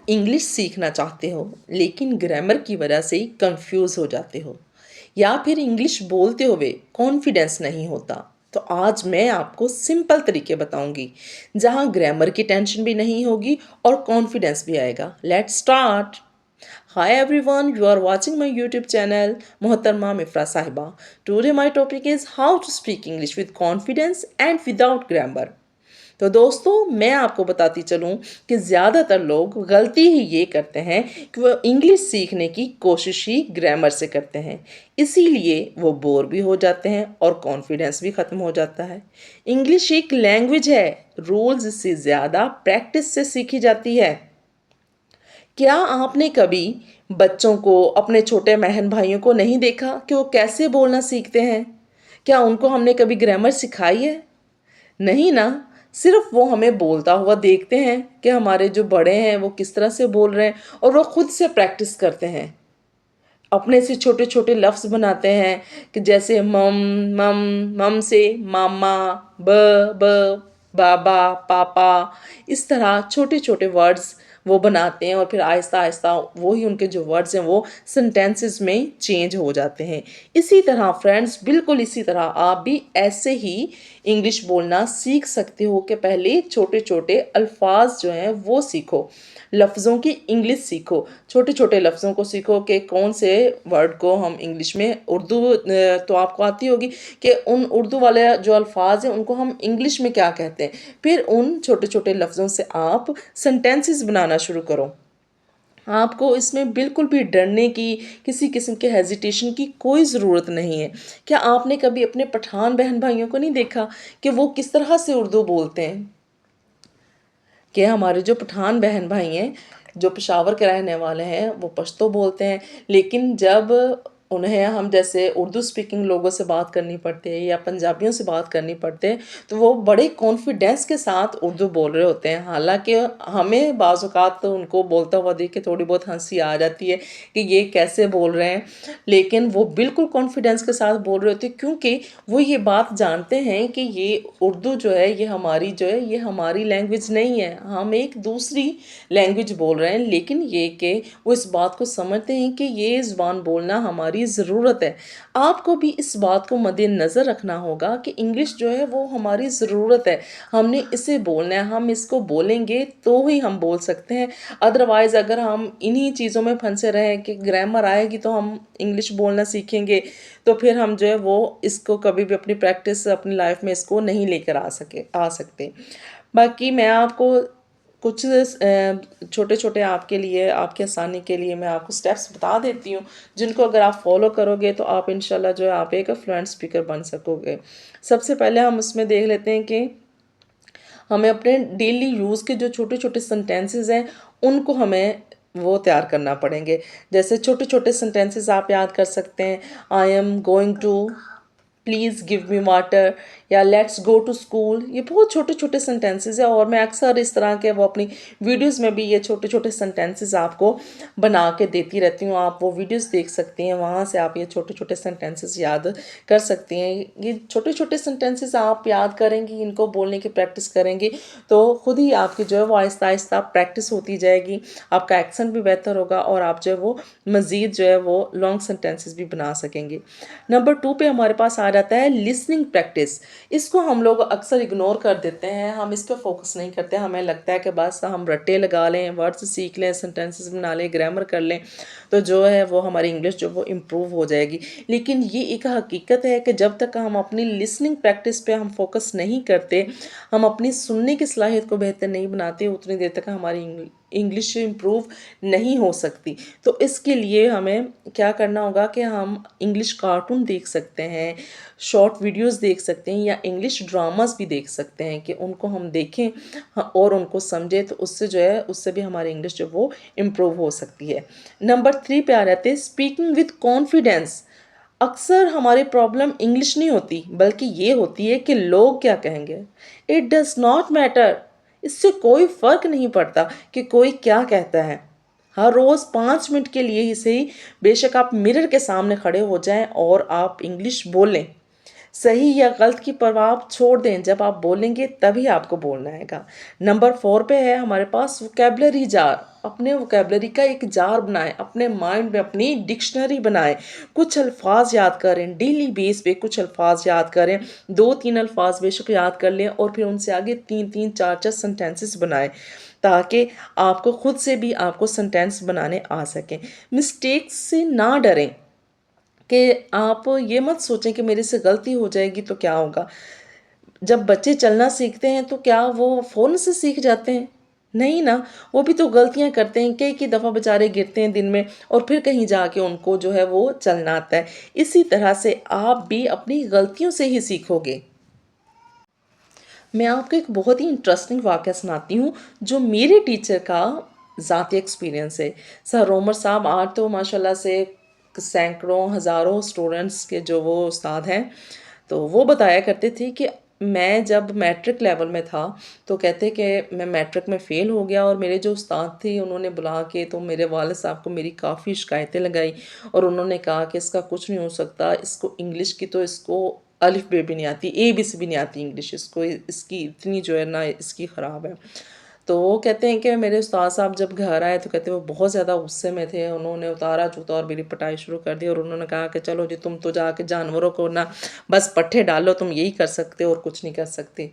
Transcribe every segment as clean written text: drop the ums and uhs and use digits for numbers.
English सीखना चाहते हो लेकिन ग्रामर की वजह से कंफ्यूज हो जाते हो, या फिर इंग्लिश बोलते हुए कॉन्फिडेंस नहीं होता, तो आज मैं आपको सिंपल तरीके बताऊंगी जहां ग्रामर की टेंशन भी नहीं होगी और कॉन्फिडेंस भी आएगा। Let's start. Hi everyone, you are watching my YouTube channel Mohtarma Mifra Sahiba. Today my topic is how to speak English with confidence and without grammar. तो दोस्तों, मैं आपको बताती चलूं कि ज़्यादातर लोग गलती ही ये करते हैं कि वो इंग्लिश सीखने की कोशिश ही ग्रामर से करते हैं। इसीलिए वो बोर भी हो जाते हैं और कॉन्फिडेंस भी ख़त्म हो जाता है। इंग्लिश एक लैंग्वेज है, रूल्स से ज़्यादा प्रैक्टिस से सीखी जाती है। क्या आपने कभी बच्चों को, अपने छोटे बहन भाइयों को नहीं देखा कि वो कैसे बोलना सीखते हैं? क्या उनको हमने कभी ग्रामर सिखाई है? नहीं ना। सिर्फ वो हमें बोलता हुआ देखते हैं कि हमारे जो बड़े हैं वो किस तरह से बोल रहे हैं, और वो खुद से प्रैक्टिस करते हैं। अपने से छोटे छोटे लफ्ज़ बनाते हैं कि जैसे मम, मम, मम से मामा, ब, ब, बाबा, पापा। इस तरह छोटे छोटे वर्ड्स वो बनाते हैं और फिर आहिस्ता आहिस्ता वही उनके जो वर्ड्स हैं वो सेंटेंसेस में चेंज हो जाते हैं। इसी तरह फ्रेंड्स, बिल्कुल इसी तरह आप भी ऐसे ही इंग्लिश बोलना सीख सकते हो कि पहले छोटे छोटे अल्फाज जो हैं वो सीखो, लफ्ज़ों की इंग्लिश सीखो। छोटे छोटे लफ्ज़ों को सीखो कि कौन से वर्ड को हम इंग्लिश में, उर्दू तो आपको आती होगी कि उन उर्दू वाले जो अल्फाज हैं उनको हम इंग्लिश में क्या कहते हैं। फिर उन छोटे छोटे लफ्ज़ों से आप सेंटेंसेस बनाना शुरू करो। आपको इसमें बिल्कुल भी डरने की, किसी किस्म के हेजिटेशन की कोई ज़रूरत नहीं है। क्या आपने कभी अपने पठान बहन भाइयों को नहीं देखा कि वो किस तरह से उर्दू बोलते हैं? कि हमारे जो पठान बहन भाई हैं, जो पेशावर के रहने वाले हैं, वो पश्तो बोलते हैं, लेकिन जब उन्हें हम जैसे उर्दू स्पीकिंग लोगों से बात करनी पड़ती है या पंजाबियों से बात करनी पड़ती है, तो वो बड़े कॉन्फिडेंस के साथ उर्दू बोल रहे होते हैं। हालांकि हमें बाज़ औक़ात तो उनको बोलता हुआ देख के थोड़ी बहुत हंसी आ जाती है कि ये कैसे बोल रहे हैं, लेकिन वो बिल्कुल कॉन्फिडेंस के साथ बोल रहे होते हैं, क्योंकि वो ये बात जानते हैं कि ये उर्दू जो है, ये हमारी जो है, ये हमारी लैंग्वेज नहीं है, हम एक दूसरी लैंग्वेज बोल रहे हैं। लेकिन ये कि वो इस बात को समझते हैं कि ये ज़ुबान बोलना हमारी ज़रूरत है। आपको भी इस बात को मद्देनज़र रखना होगा कि इंग्लिश जो है वो हमारी ज़रूरत है, हमने इसे बोलना है, हम इसको बोलेंगे तो ही हम बोल सकते हैं। अदरवाइज़ अगर हम इन्हीं चीज़ों में फंसे रहें कि ग्रामर आएगी तो हम इंग्लिश बोलना सीखेंगे, तो फिर हम जो है वो इसको कभी भी अपनी प्रैक्टिस, अपनी लाइफ में इसको नहीं लेकर आ सकते। बाकी मैं आपको कुछ छोटे छोटे आपके लिए, आपकी आसानी के लिए मैं आपको स्टेप्स बता देती हूँ, जिनको अगर आप फॉलो करोगे तो आप इंशाल्लाह जो है आप एक फ्लुएंट स्पीकर बन सकोगे। सबसे पहले हम उसमें देख लेते हैं कि हमें अपने डेली यूज़ के जो छोटे छोटे सेंटेंसेस हैं उनको हमें वो तैयार करना पड़ेंगे। जैसे छोटे छोटे सेंटेंसेस आप याद कर सकते हैं, I am going to, please give me water, या लेट्स गो टू स्कूल। ये बहुत छोटे छोटे सेंटेंसेस है और मैं अक्सर इस तरह के वो अपनी वीडियोस में भी ये छोटे छोटे सेंटेंसेस आपको बना के देती रहती हूँ। आप वो वीडियोस देख सकती हैं, वहाँ से आप ये छोटे छोटे सेंटेंसेस याद कर सकती हैं। ये छोटे छोटे सेंटेंसेस आप याद करेंगी, इनको बोलने की प्रैक्टिस करेंगी, तो खुद ही आपकी जो है वो आहिस्ता आहिस्ता प्रैक्टिस होती जाएगी, आपका एक्सेंट भी बेहतर होगा और आप जो है वो मज़ीद जो है वो लॉन्ग सेंटेंसेस भी बना सकेंगे। नंबर 2 पे हमारे पास आ जाता है लिसनिंग प्रैक्टिस। इसको हम लोग अक्सर इग्नोर कर देते हैं, हम इस पे फोकस नहीं करते। हमें लगता है कि बस हम रट्टे लगा लें, वर्ड्स सीख लें, सेंटेंसेस बना लें, ग्रामर कर लें, तो जो है वो हमारी इंग्लिश जो वो इम्प्रूव हो जाएगी। लेकिन ये एक हकीकत है कि जब तक हम अपनी लिसनिंग प्रैक्टिस पे हम फोकस नहीं करते, हम अपनी सुनने की सलाहियत को बेहतर नहीं बनाते, उतनी देर तक हमारी इंग्लिश इम्प्रूव नहीं हो सकती। तो इसके लिए हमें क्या करना होगा कि हम इंग्लिश कार्टून देख सकते हैं, शॉर्ट वीडियोस देख सकते हैं, या इंग्लिश ड्रामास भी देख सकते हैं कि उनको हम देखें और उनको समझें, तो उससे जो है उससे भी हमारी इंग्लिश जो वो इम्प्रूव हो सकती है। नंबर 3 पे आ जाते हैं स्पीकिंग विद कॉन्फिडेंस। अक्सर हमारी प्रॉब्लम इंग्लिश नहीं होती, बल्कि ये होती है कि लोग क्या कहेंगे। इट डज नॉट मैटर, इससे कोई फ़र्क नहीं पड़ता कि कोई क्या कहता है। हर रोज़ 5 मिनट के लिए ही सही, बेशक आप मिरर के सामने खड़े हो जाएं और आप इंग्लिश बोलें। सही या गलत की परवाह आप छोड़ दें, जब आप बोलेंगे तभी आपको बोलना आएगा। नंबर 4 पे है हमारे पास वोकैबुलरी जार। अपने वोकैबुलरी का एक जार बनाएं, अपने माइंड में अपनी डिक्शनरी बनाएं। कुछ अल्फाज याद करें, डेली बेस पे कुछ अल्फाज याद करें। 2-3 अल्फाज बेशक याद कर लें और फिर उनसे आगे 3-3 4-4 सेंटेंसेस बनाएं, ताकि आपको खुद से भी आपको सेंटेंस बनाने आ सकें। मिस्टेक्स से ना डरें, कि आप ये मत सोचें कि मेरे से गलती हो जाएगी तो क्या होगा। जब बच्चे चलना सीखते हैं तो क्या वो फ़ौरन से सीख जाते हैं? नहीं ना, वो भी तो गलतियाँ करते हैं, कई-कई दफ़ा बेचारे गिरते हैं दिन में और फिर कहीं जाके उनको जो है वो चलना आता है। इसी तरह से आप भी अपनी गलतियों से ही सीखोगे। मैं आपको एक बहुत ही इंटरेस्टिंग वाक़या सुनाती हूँ, जो मेरे टीचर का ज़ाती एक्सपीरियंस है। सर रोमर साहब आज तो माशाल्लाह से सैकड़ों, हज़ारों स्टूडेंट्स के जो वो उस्ताद हैं, तो वो बताया करते थे कि मैं जब मैट्रिक लेवल में था, तो कहते कि मैं मैट्रिक में फ़ेल हो गया और मेरे जो उस्ताद थे उन्होंने बुला के तो मेरे वालिद साहब को मेरी काफ़ी शिकायतें लगाई और उन्होंने कहा कि इसका कुछ नहीं हो सकता, इसको इंग्लिश की तो इसको अलिफ बे भी नहीं आती, ए बी सी भी नहीं आती इंग्लिश इसको, इसकी इतनी जो है ना इसकी ख़राब है। तो वो कहते हैं कि मेरे उस्ताद साहब जब घर आए तो कहते हैं वो बहुत ज़्यादा गुस्से में थे, उन्होंने उतारा जूता और मेरी पिटाई शुरू कर दी और उन्होंने कहा कि चलो जी तुम तो जाके जानवरों को ना बस पट्ठे डालो, तुम यही कर सकते हो और कुछ नहीं कर सकते।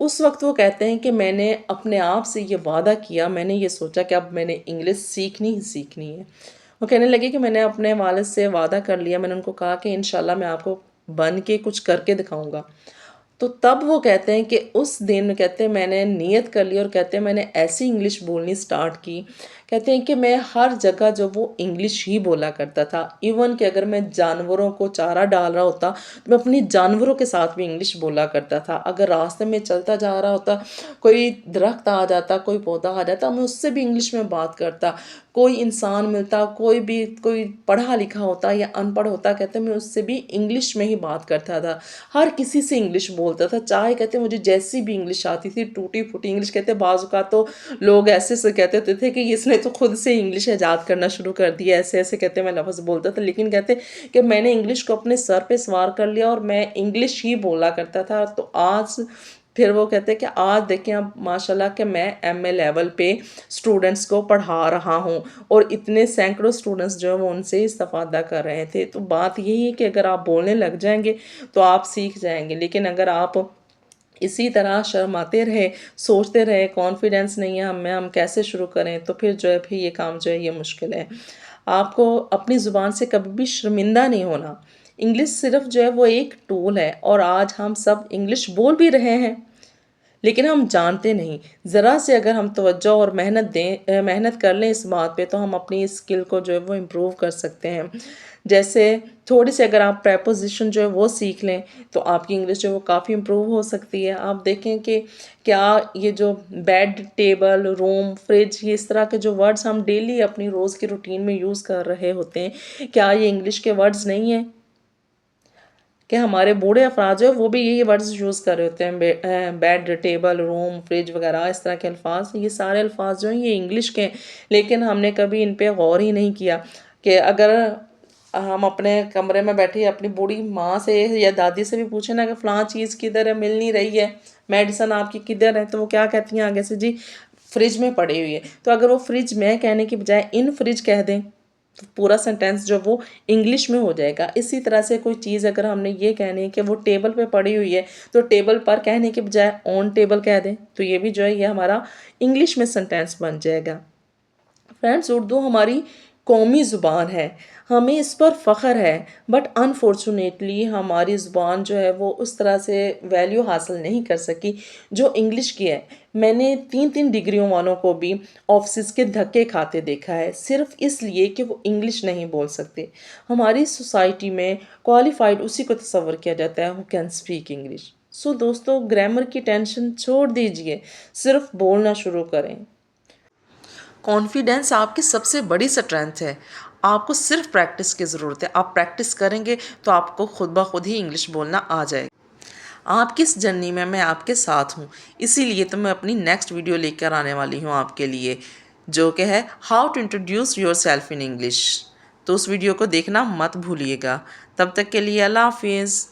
उस वक्त वो कहते हैं कि मैंने अपने आप से ये वादा किया, मैंने ये सोचा कि अब मैंने इंग्लिश सीखनी ही सीखनी है। वो कहने लगे कि मैंने अपने वालिद से वादा कर लिया, मैंने उनको कहा कि इंशाल्लाह मैं आपको बन के कुछ करके दिखाऊंगा। तो तब वो कहते हैं कि उस दिन कहते हैं मैंने नियत कर ली और कहते हैं मैंने ऐसी इंग्लिश बोलनी स्टार्ट की। कहते हैं कि मैं हर जगह जो वो इंग्लिश ही बोला करता था। इवन कि अगर मैं जानवरों को चारा डाल रहा होता तो मैं अपनी जानवरों के साथ भी इंग्लिश बोला करता था। अगर रास्ते में चलता जा रहा होता, कोई दरख्त आ जाता, कोई पौधा आ जाता, मैं उससे भी इंग्लिश में बात करता। कोई इंसान मिलता, कोई पढ़ा लिखा होता या अनपढ़ होता, कहते मैं उससे भी इंग्लिश में ही बात करता था। हर किसी से इंग्लिश बोलता था, चाहे कहते मुझे जैसी भी इंग्लिश आती थी, टूटी-फूटी इंग्लिश। कहते बाज़ औक़ात तो लोग ऐसे से कहते होते थे कि इसने तो खुद से इंग्लिश ईजाद करना शुरू कर दिया, ऐसे-ऐसे कहते मैं लफ़्ज़ बोलता था। लेकिन कहते कि मैंने इंग्लिश को अपने सर पे सवार कर लिया और मैं इंग्लिश ही बोला करता था। तो आज फिर वो कहते हैं कि आज देखें अब माशाल्लाह कि मैं एमए लेवल पे स्टूडेंट्स को पढ़ा रहा हूँ और इतने सैकड़ों स्टूडेंट्स जो हैं वो उनसे इस्तिफ़ादा कर रहे थे। तो बात यही है कि अगर आप बोलने लग जाएंगे तो आप सीख जाएंगे, लेकिन अगर आप इसी तरह शर्माते रहे, सोचते रहे, कॉन्फिडेंस नहीं है हम कैसे शुरू करें, तो फिर जो है फिर ये काम जो है ये मुश्किल है। आपको अपनी ज़ुबान से कभी भी शर्मिंदा नहीं होना। इंग्लिश सिर्फ जो है वो एक टूल है और आज हम सब इंग्लिश बोल भी रहे हैं, लेकिन हम जानते नहीं। ज़रा से अगर हम तवज्जो और मेहनत कर लें इस बात पे, तो हम अपनी स्किल को जो है वो इम्प्रूव कर सकते हैं। जैसे थोड़ी सी अगर आप प्रेपोज़िशन जो है वो सीख लें, तो आपकी इंग्लिश जो है वो काफ़ी इम्प्रूव हो सकती है। आप देखें कि क्या ये जो बेड, टेबल, रूम, फ्रिज, ये इस तरह के जो वर्ड्स हम डेली अपनी रोज़ की रूटीन में यूज़ कर रहे होते हैं, क्या ये इंग्लिश के वर्ड्स नहीं हैं? कि हमारे बूढ़े अफराद जो है वो भी यही वर्ड्स यूज़ कर रहे होते हैं। बेड, टेबल, रूम, फ्रिज वगैरह इस तरह के अल्फाज, ये सारे अल्फाज जो हैं ये इंग्लिश के हैं, लेकिन हमने कभी इन पे गौर ही नहीं किया कि अगर हम अपने कमरे में बैठे अपनी बूढ़ी माँ से या दादी से भी पूछे ना कि फ़लाँ चीज़ किधर है, मिल नहीं रही है, मेडिसन आपकी किधर है, तो वो क्या कहती हैं आगे से, जी फ्रिज में पड़ी हुई है। तो अगर वो फ्रिज में कहने की बजाय इन फ्रिज कह दें, तो पूरा सेंटेंस जो वो इंग्लिश में हो जाएगा। इसी तरह से कोई चीज़ अगर हमने ये कहनी है कि वो टेबल पे पड़ी हुई है, तो टेबल पर कहने के बजाय ऑन टेबल कह दें, तो ये भी जो है ये हमारा इंग्लिश में सेंटेंस बन जाएगा। फ्रेंड्स, उर्दू हमारी कौमी ज़ुबान है, हमें इस पर फ़ख्र है, बट अनफॉर्चुनेटली हमारी ज़ुबान जो है वो उस तरह से वैल्यू हासिल नहीं कर सकी जो इंग्लिश की है। मैंने 3-3 डिग्रियों वालों को भी ऑफिस के धक्के खाते देखा है, सिर्फ इसलिए कि वो इंग्लिश नहीं बोल सकते। हमारी सोसाइटी में क्वालिफाइड उसी को तस्वर किया जाता है हु कैन स्पीक इंग्लिश। सो दोस्तों, ग्रामर की टेंशन छोड़ दीजिए, सिर्फ बोलना शुरू करें। कॉन्फिडेंस आपकी सबसे बड़ी स्ट्रेंथ है। आपको सिर्फ प्रैक्टिस की ज़रूरत है। आप प्रैक्टिस करेंगे तो आपको खुद ब खुद ही इंग्लिश बोलना आ जाएगा। आपकी इस जर्नी में मैं आपके साथ हूँ, इसीलिए तो मैं अपनी नेक्स्ट वीडियो लेकर आने वाली हूँ आपके लिए, जो कि है how to introduce yourself in English. तो उस वीडियो को देखना मत भूलिएगा। तब तक के लिए अल्लाह हाफिज़।